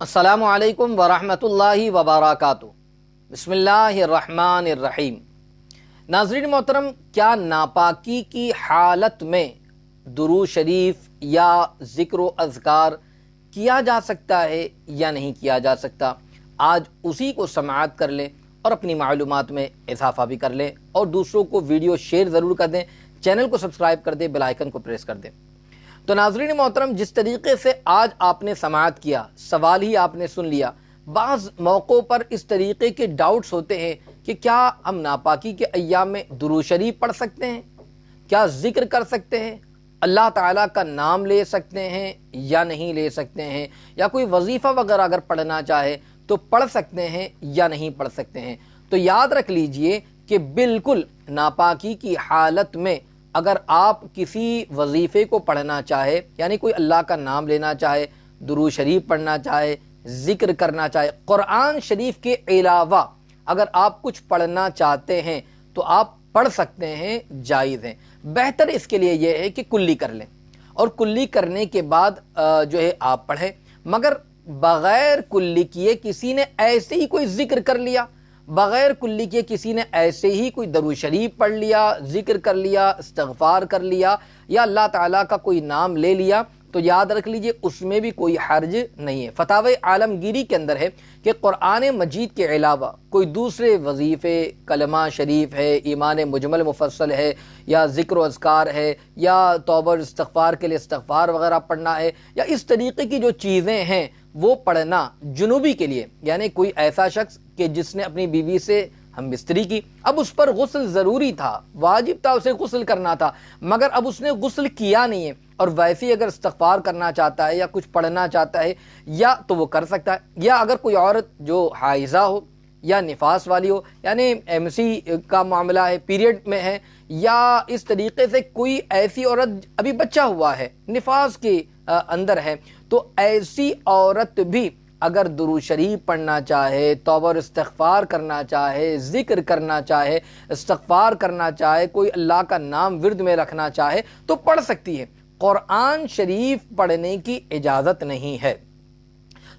السلام علیکم ورحمۃ اللہ وبرکاتہ۔ بسم اللہ الرحمن الرحیم۔ ناظرین محترم، کیا ناپاکی کی حالت میں درود شریف یا ذکر و اذکار کیا جا سکتا ہے یا نہیں کیا جا سکتا؟ آج اسی کو سماعت کر لیں اور اپنی معلومات میں اضافہ بھی کر لیں، اور دوسروں کو ویڈیو شیئر ضرور کر دیں، چینل کو سبسکرائب کر دیں، بیل آئیکن کو پریس کر دیں۔ تو ناظرین محترم، جس طریقے سے آج آپ نے سماعت کیا، سوال ہی آپ نے سن لیا، بعض موقعوں پر اس طریقے کے ڈاؤٹس ہوتے ہیں کہ کیا ہم ناپاکی کے ایام میں درود شریف پڑھ سکتے ہیں، کیا ذکر کر سکتے ہیں، اللہ تعالیٰ کا نام لے سکتے ہیں یا نہیں لے سکتے ہیں، یا کوئی وظیفہ وغیرہ اگر پڑھنا چاہے تو پڑھ سکتے ہیں یا نہیں پڑھ سکتے ہیں۔ تو یاد رکھ لیجئے کہ بالکل ناپاکی کی حالت میں اگر آپ کسی وظیفے کو پڑھنا چاہے، یعنی کوئی اللہ کا نام لینا چاہے، درود شریف پڑھنا چاہے، ذکر کرنا چاہے، قرآن شریف کے علاوہ اگر آپ کچھ پڑھنا چاہتے ہیں تو آپ پڑھ سکتے ہیں، جائز ہیں۔ بہتر اس کے لیے یہ ہے کہ کلی کر لیں، اور کلی کرنے کے بعد جو ہے آپ پڑھیں، مگر بغیر کلی کیے کسی نے ایسے ہی کوئی ذکر کر لیا، بغیر کلی کے کسی نے ایسے ہی کوئی درود شریف پڑھ لیا، ذکر کر لیا، استغفار کر لیا، یا اللہ تعالیٰ کا کوئی نام لے لیا، تو یاد رکھ لیجئے اس میں بھی کوئی حرج نہیں ہے۔ فتاوی عالمگیری کے اندر ہے کہ قرآن مجید کے علاوہ کوئی دوسرے وظیفے، کلمہ شریف ہے، ایمان مجمل مفصل ہے، یا ذکر و اذکار ہے، یا توبہ اور استغفار کے لیے استغفار وغیرہ پڑھنا ہے، یا اس طریقے کی جو چیزیں ہیں وہ پڑھنا جنوبی کے لیے، یعنی کوئی ایسا شخص کہ جس نے اپنی بیوی سے ہم بستری کی، اب اس پر غسل ضروری تھا، واجب تھا اسے غسل کرنا تھا، مگر اب اس نے غسل کیا نہیں ہے، اور ویسے ہی اگر استغفار کرنا چاہتا ہے یا کچھ پڑھنا چاہتا ہے یا تو وہ کر سکتا ہے۔ یا اگر کوئی عورت جو حائضہ ہو یا نفاس والی ہو، یعنی MC کا معاملہ ہے، پیریڈ میں ہے، یا اس طریقے سے کوئی ایسی عورت ابھی بچہ ہوا ہے، نفاس کے اندر ہے، تو ایسی عورت بھی اگر درود شریف پڑھنا چاہے، توبہ اور استغفار کرنا چاہے، ذکر کرنا چاہے، استغفار کرنا چاہے، کوئی اللہ کا نام ورد میں رکھنا چاہے تو پڑھ سکتی ہے۔ قرآن شریف پڑھنے کی اجازت نہیں ہے،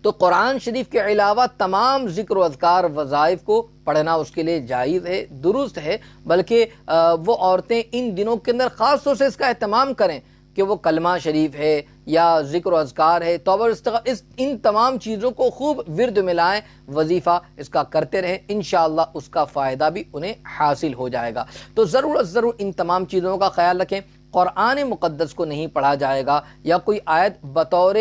تو قرآن شریف کے علاوہ تمام ذکر و اذکار وظائف کو پڑھنا اس کے لیے جائز ہے، درست ہے، بلکہ وہ عورتیں ان دنوں کے اندر خاص طور سے اس کا اہتمام کریں کہ وہ کلمہ شریف ہے یا ذکر و اذکار ہے، توبہ اور استغفار، ان تمام چیزوں کو خوب ورد ملائیں، وظیفہ اس کا کرتے رہیں، انشاءاللہ اس کا فائدہ بھی انہیں حاصل ہو جائے گا۔ تو ضرور ان تمام چیزوں کا خیال رکھیں۔ قرآن مقدس کو نہیں پڑھا جائے گا، یا کوئی آیت بطور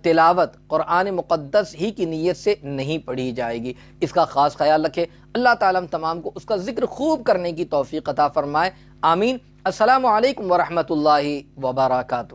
تلاوت قرآن مقدس ہی کی نیت سے نہیں پڑھی جائے گی، اس کا خاص خیال رکھیں۔ اللہ تعالیٰ ہم تمام کو اس کا ذکر خوب کرنے کی توفیق عطا فرمائے، آمین۔ السلام علیکم ورحمۃ اللہ وبرکاتہ۔